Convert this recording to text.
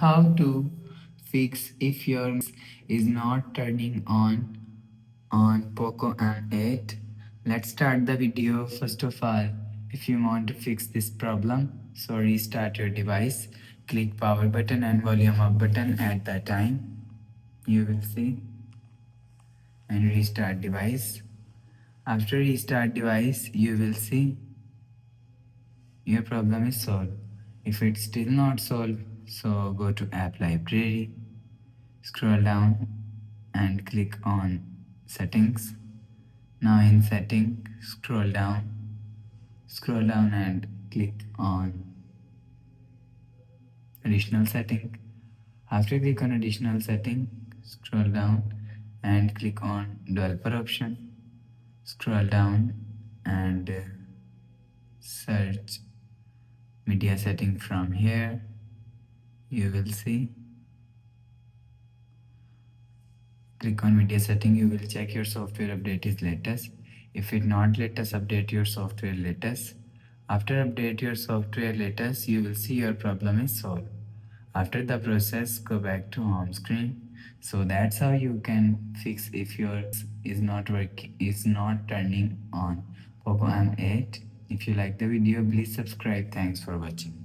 How to fix if your is not turning on Poco M8. Let's start the video. First of all, if you want to fix this problem, so restart your device, click power button and volume up button at that time. You will see and restart device. After restart device, you will see your problem is solved. If it's still not solved, so go to app library, scroll down and click on settings. Now in setting, scroll down and click on additional setting. After click on additional setting, scroll down and click on developer option. Scroll down and search media setting from here. You will see. Click on media setting. You will check your software update is latest. If it not latest, update your software latest. After update your software latest, you will see your problem is solved. After the process, go back to home screen. So that's how you can fix if your is not working, is not turning on Poco M8. If you like the video, please subscribe. Thanks for watching.